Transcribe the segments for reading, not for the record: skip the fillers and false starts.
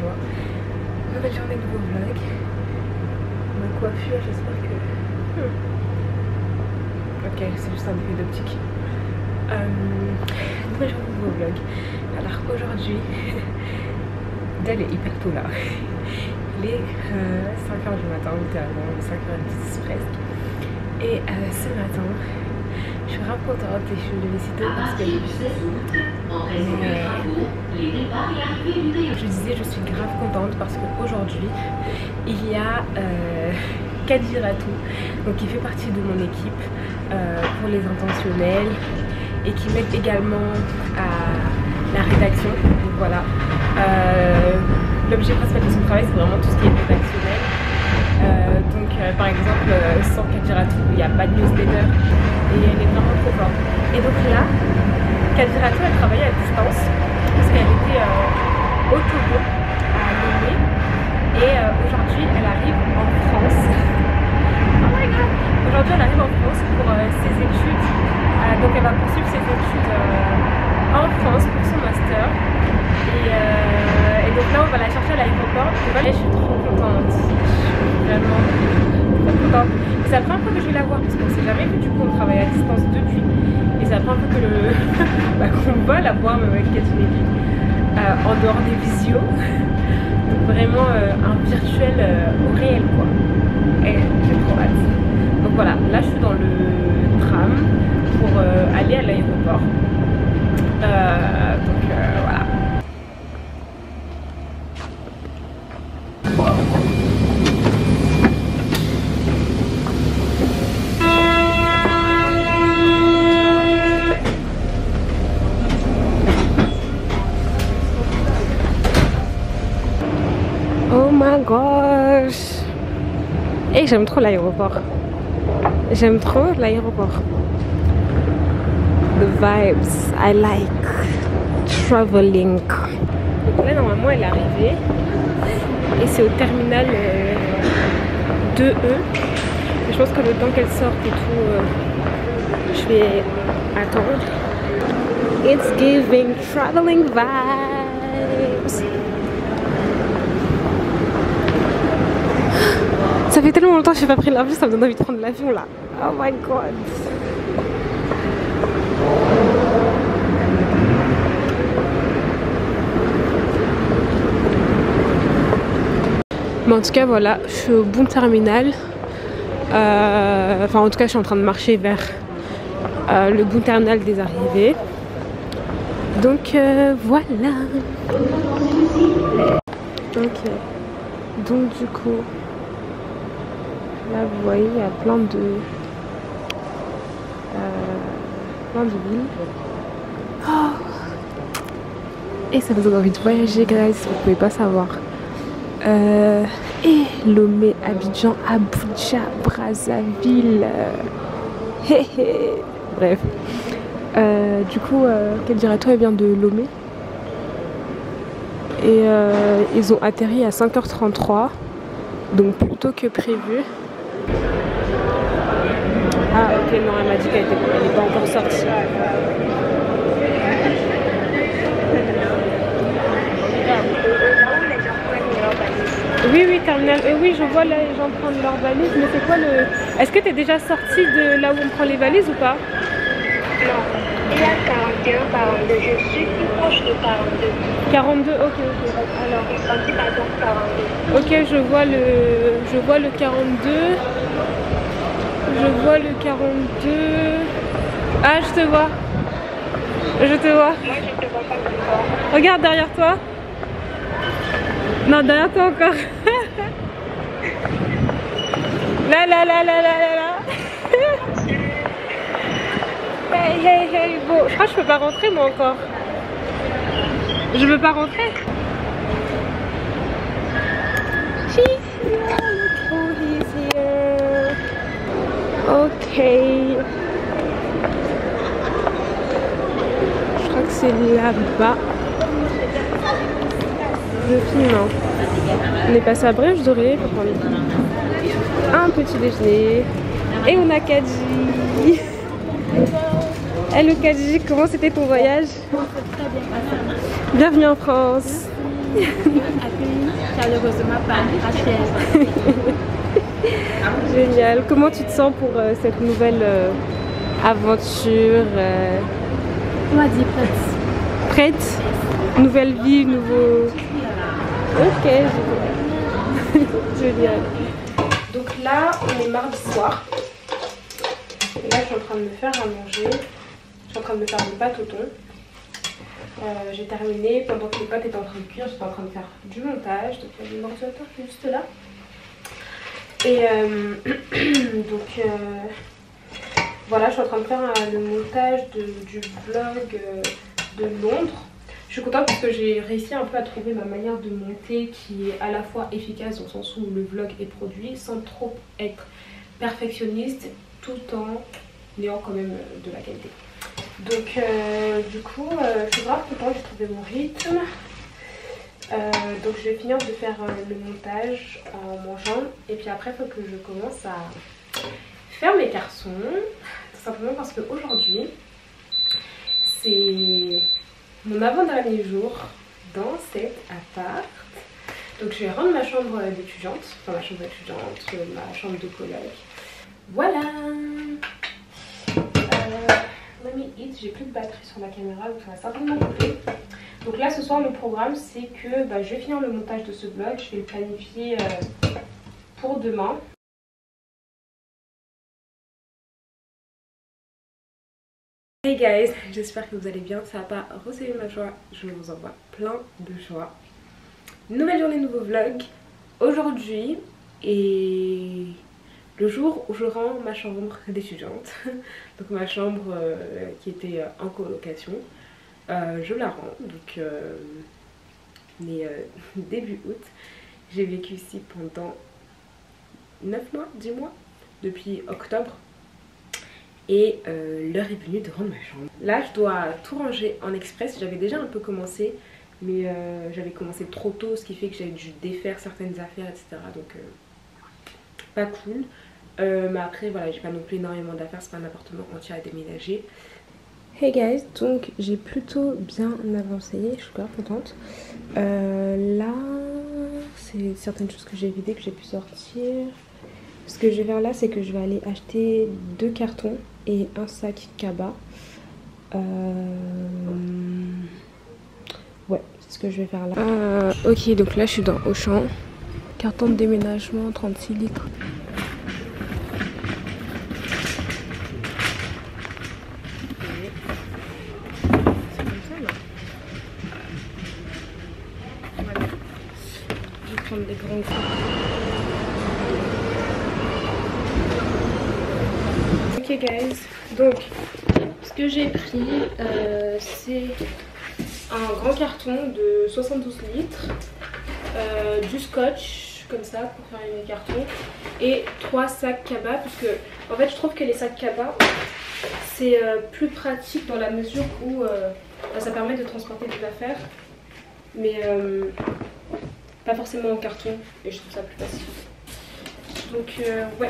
moi. Nouvelle journée, nouveau vlog. Ma coiffure, j'espère que... Ok, c'est juste un effet d'optique. Nouvelle journée, nouveau vlog. Alors aujourd'hui, Del est hyper tôt là. Il est 5h du matin, littéralement, 5h10 presque. Et ce matin, je suis vraiment contente et je suis venue ici tôt parce que je disais, je suis grave contente parce qu'aujourd'hui, il y a Kadji Ratou, donc qui fait partie de mon équipe pour les intentionnels et qui m'aide également à la rédaction. Donc voilà, l'objet principal de son travail, c'est vraiment tout ce qui est rédactionnel. Par exemple, sans Kadji Ratou, il n'y a pas de newsletter et elle est vraiment trop forte. Et donc là, Kadji Ratou, elle travaillait à distance parce qu'elle était au Togo, à Lomé, et aujourd'hui elle arrive en France. Oh my god! Aujourd'hui elle arrive en France pour ses études, donc elle va poursuivre ses études en France pour son master. Et donc là on va la chercher à l'aéroport. Je suis trop contente, je suis vraiment trop contente. C'est la première fois que je vais la voir parce qu'on s'est jamais vu, du coup on travaille à distance depuis. Et c'est la première fois que qu'on va la voir même avec Kadji en dehors des visios. Donc vraiment un virtuel au réel quoi. Et j'ai trop hâte. Donc voilà, là je suis dans le tram pour aller à l'aéroport. Voilà. Oh my gosh! Et j'aime trop l'aéroport. J'aime trop l'aéroport. The vibes, I like traveling. Donc là normalement elle est arrivée et c'est au terminal 2E. Et je pense que le temps qu'elle sorte et tout, je vais attendre. It's giving traveling vibes. Ça fait tellement longtemps que je n'ai pas pris l'avion, ça me donne envie de prendre l'avion là. Oh my god. Mais en tout cas voilà, je suis au bon terminal. Enfin en tout cas je suis en train de marcher vers le bon terminal des arrivées. Donc voilà. Ok. Donc du coup, là vous voyez il y a plein de villes. Oh. Et ça me donne envie de voyager guys, vous pouvez pas savoir. Et Lomé, Abidjan, Abuja, Brazzaville. Bref. Du coup, Kadji Ratou elle vient de Lomé. Et ils ont atterri à 5h33. Donc plus tôt que prévu. Ah ok, non, elle m'a dit qu'elle n'est pas encore sortie. Oui, terminal. Et oui, je vois là les gens prendre leurs valises. Mais c'est quoi le... Est-ce que tu es déjà sortie de là où on prend les valises ou pas? Non. Il y a 41, 42. Je suis plus proche de 42. 42, ok. Alors. Ok, je vois le 42. Je vois le 42. Ah, je te vois. Je te vois. Moi, je te vois pas encore. Regarde derrière toi. Non, derrière toi encore. Là. Hey. Bon, je crois que je peux pas rentrer moi encore. Je veux pas rentrer. Ok. Je crois que c'est là-bas. Je filme. On est passé à Brèche Dorée pour prendre un petit déjeuner. Et on a Kadji. Hello Kadji, comment c'était ton voyage? Très bien passé. Bienvenue en France. Accueilli chaleureusement par Rachel. Génial. Comment tu te sens pour cette nouvelle aventure On va dire prête. Prête? Nouvelle vie, nouveau... Ok, génial. Donc là, on est mardi soir. Et là, je suis en train de me faire à manger. Je suis en train de me faire des pâtes au thon. J'ai terminé. Pendant que les pâtes étaient en train de cuire, j'étais en train de faire du montage. Donc il y a mon ordinateur qui est juste là. Et donc voilà, je suis en train de faire le montage du vlog de Londres. Je suis contente parce que j'ai réussi un peu à trouver ma manière de monter qui est à la fois efficace dans le sens où le vlog est produit sans trop être perfectionniste tout en ayant quand même de la qualité. Donc du coup je suis grave contente, j'ai trouvé mon rythme. Donc je vais finir de faire le montage en mangeant et puis après il faut que je commence à faire mes garçons. Tout simplement parce qu'aujourd'hui c'est mon avant-dernier jour dans cet appart. Donc je vais rendre ma chambre d'étudiante, enfin ma chambre d'étudiante, ma chambre de coloc. Voilà. Let me eat, j'ai plus de batterie sur ma caméra donc ça va certainement couper. Donc là ce soir le programme c'est que je vais finir le montage de ce vlog, je vais le planifier pour demain. Hey guys, j'espère que vous allez bien, ça va pas recevoir ma joie, je vous envoie plein de joie. Nouvelle journée, nouveau vlog. Aujourd'hui est le jour où je rends ma chambre d'étudiante. Donc ma chambre qui était en colocation. Je la rends, donc début août. J'ai vécu ici pendant 9 mois, 10 mois, depuis octobre. Et l'heure est venue de rendre ma chambre. Là je dois tout ranger en express, j'avais déjà un peu commencé. Mais j'avais commencé trop tôt, ce qui fait que j'avais dû défaire certaines affaires, etc. Donc pas cool. Mais après voilà, j'ai pas non plus énormément d'affaires, c'est pas un appartement entier à déménager. Hey guys, donc j'ai plutôt bien avancé, je suis grave contente. Là, c'est certaines choses que j'ai vidées, que j'ai pu sortir. Ce que je vais faire là, c'est que je vais aller acheter 2 cartons et un sac cabas. Ouais, c'est ce que je vais faire là. Ok, donc là je suis dans Auchan. Carton de déménagement, 36 litres. C'est comme ça là. Voilà. Je vais prendre des grands gros. Ok guys, donc ce que j'ai pris c'est un grand carton de 72 litres, du scotch comme ça pour faire mes cartons et 3 sacs cabas parce que en fait je trouve que les sacs cabas c'est plus pratique dans la mesure où ça permet de transporter des affaires mais pas forcément en carton et je trouve ça plus facile. Donc ouais,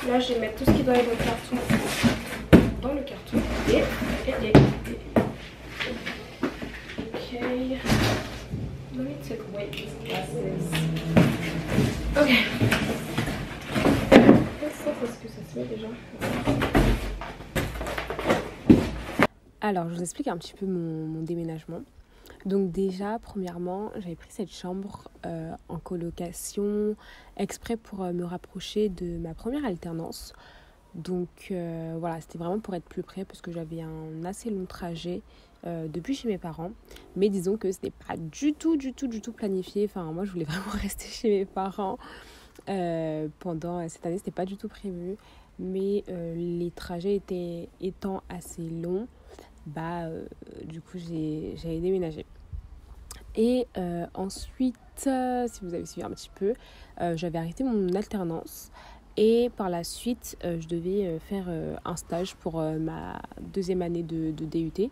là je vais mettre tout ce qui doit être dans le carton et okay. Let me take away these glasses. Ok. Ça, est-ce que ça se met déjà? Alors, je vous explique un petit peu mon déménagement. Donc déjà, premièrement, j'avais pris cette chambre en colocation exprès pour me rapprocher de ma première alternance. Donc voilà, c'était vraiment pour être plus près parce que j'avais un assez long trajet depuis chez mes parents. Mais disons que c'était pas du tout planifié. Enfin, moi, je voulais vraiment rester chez mes parents pendant cette année. C'était pas du tout prévu. Mais les trajets étant assez longs, du coup, j'avais déménagé. Et ensuite, si vous avez suivi un petit peu, j'avais arrêté mon alternance. Et par la suite, je devais faire un stage pour ma deuxième année de DUT.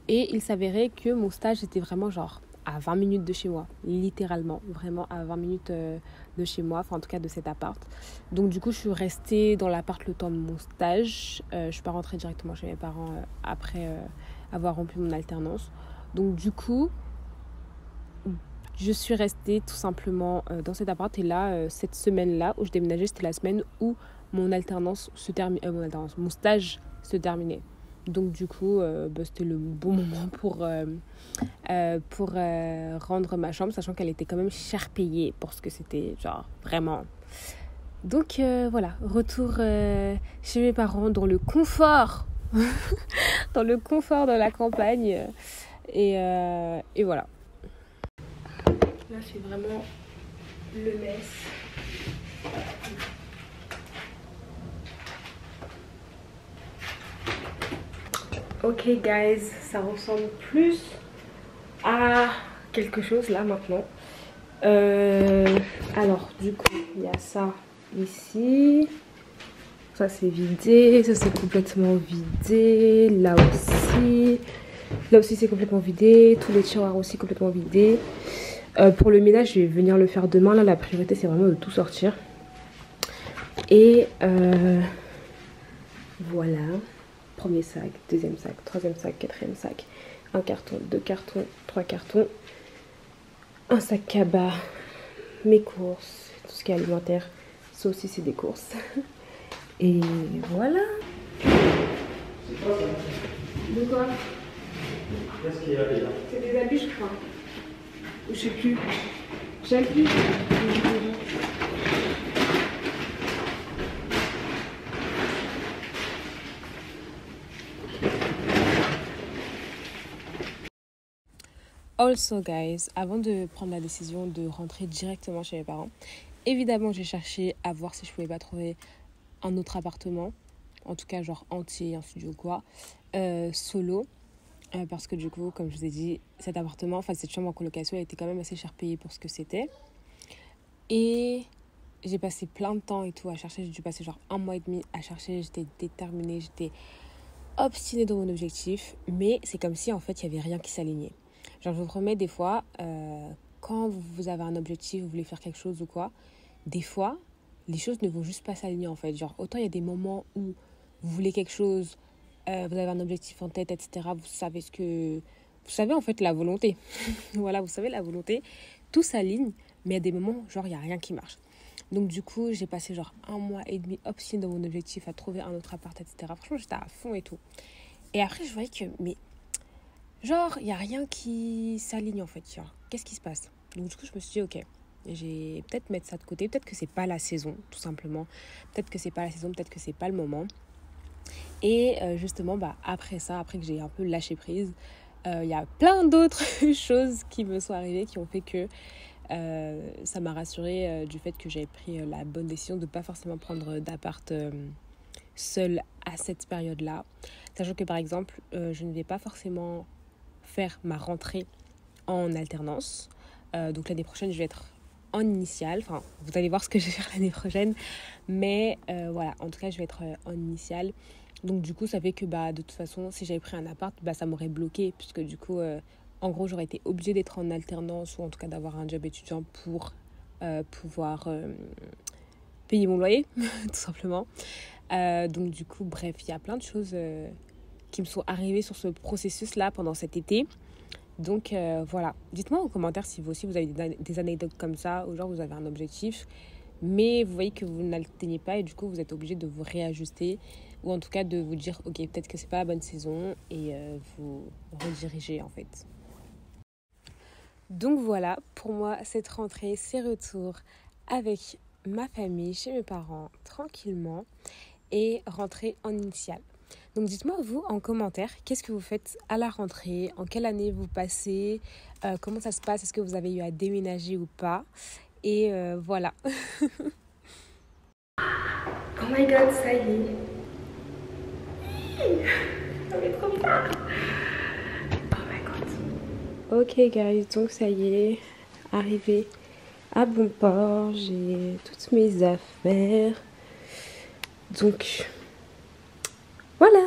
Et il s'avérait que mon stage était vraiment genre à 20 minutes de chez moi. Littéralement, vraiment à 20 minutes de chez moi. Enfin, en tout cas, de cet appart. Donc, du coup, je suis restée dans l'appart le temps de mon stage. Je ne suis pas rentrée directement chez mes parents après avoir rompu mon alternance. Donc, du coup, je suis restée tout simplement dans cet appart. Et là, cette semaine-là où je déménageais, c'était la semaine où mon mon stage se terminait. Donc du coup, c'était le bon moment pour rendre ma chambre, sachant qu'elle était quand même cher payée pour ce que c'était, genre vraiment. Donc voilà, retour chez mes parents dans le confort, dans le confort de la campagne. Et voilà. Là, c'est vraiment le mess. Ok guys, ça ressemble plus à quelque chose là maintenant. Alors du coup, il y a ça ici. Ça c'est vidé, ça c'est complètement vidé. Là aussi c'est complètement vidé. Tous les tiroirs aussi complètement vidés. Pour le ménage, je vais venir le faire demain. Là, la priorité c'est vraiment de tout sortir. Et voilà. Premier sac, deuxième sac, troisième sac, quatrième sac, un carton, 2 cartons, 3 cartons, un sac cabas, mes courses, tout ce qui est alimentaire, ça aussi c'est des courses. Et voilà. C'est quoi ça? De quoi? Qu'est-ce qu'il y a là? C'est des habits je crois. Ou je sais plus. J'ai plus. Also guys, avant de prendre la décision de rentrer directement chez mes parents, évidemment j'ai cherché à voir si je pouvais pas trouver un autre appartement, en tout cas genre entier, un studio quoi, solo, parce que du coup comme je vous ai dit, cet appartement, enfin cette chambre en colocation elle était quand même assez cher payée pour ce que c'était. Et j'ai passé plein de temps et tout à chercher, j'ai dû passer genre 1 mois et demi à chercher, j'étais déterminée, j'étais obstinée dans mon objectif, mais c'est comme si en fait il y avait rien qui s'alignait. Genre, je vous promets, des fois, quand vous avez un objectif, vous voulez faire quelque chose ou quoi, des fois, les choses ne vont juste pas s'aligner, en fait. Genre, autant il y a des moments où vous voulez quelque chose, vous avez un objectif en tête, etc. Vous savez, en fait, la volonté. Voilà, vous savez, la volonté. Tout s'aligne, mais il y a des moments, genre, il n'y a rien qui marche. Donc, du coup, j'ai passé, genre, 1 mois et demi obstinée dans mon objectif à trouver un autre appart, etc. Franchement, j'étais à fond et tout. Et après, je voyais que, mais... genre, il n'y a rien qui s'aligne en fait. Genre, qu'est-ce qui se passe? Donc du coup, je me suis dit, ok, j'ai peut-être mettre ça de côté. Peut-être que c'est pas la saison, tout simplement. Peut-être que c'est pas la saison, peut-être que c'est pas le moment. Et justement, après ça, après que j'ai un peu lâché prise, il y a plein d'autres choses qui me sont arrivées qui ont fait que ça m'a rassurée du fait que j'avais pris la bonne décision de ne pas forcément prendre d'appart seule à cette période-là. Sachant que par exemple, je ne vais pas forcément faire ma rentrée en alternance. Donc l'année prochaine, je vais être en initiale. Enfin, vous allez voir ce que je vais faire l'année prochaine. Mais voilà, en tout cas, je vais être en initiale. Donc du coup, ça fait que de toute façon, si j'avais pris un appart, ça m'aurait bloqué. Puisque du coup, en gros, j'aurais été obligée d'être en alternance ou en tout cas d'avoir un job étudiant pour pouvoir payer mon loyer, tout simplement. Donc du coup, bref, il y a plein de choses qui me sont arrivées sur ce processus-là pendant cet été. Donc voilà, dites-moi en commentaire si vous aussi vous avez des anecdotes comme ça, ou genre vous avez un objectif, mais vous voyez que vous n'atteignez pas et du coup vous êtes obligé de vous réajuster, ou en tout cas de vous dire ok, peut-être que c'est pas la bonne saison, et vous rediriger en fait. Donc voilà, pour moi cette rentrée, c'est retour avec ma famille, chez mes parents, tranquillement, et rentrer en initiale. Donc dites-moi vous en commentaire, qu'est-ce que vous faites à la rentrée, en quelle année vous passez, comment ça se passe, est-ce que vous avez eu à déménager ou pas, et voilà. Oh my god, ça y est. Ça va être trop bizarre. Oh my god. Ok guys, donc ça y est, arrivé à bon port, j'ai toutes mes affaires. Donc, voilà.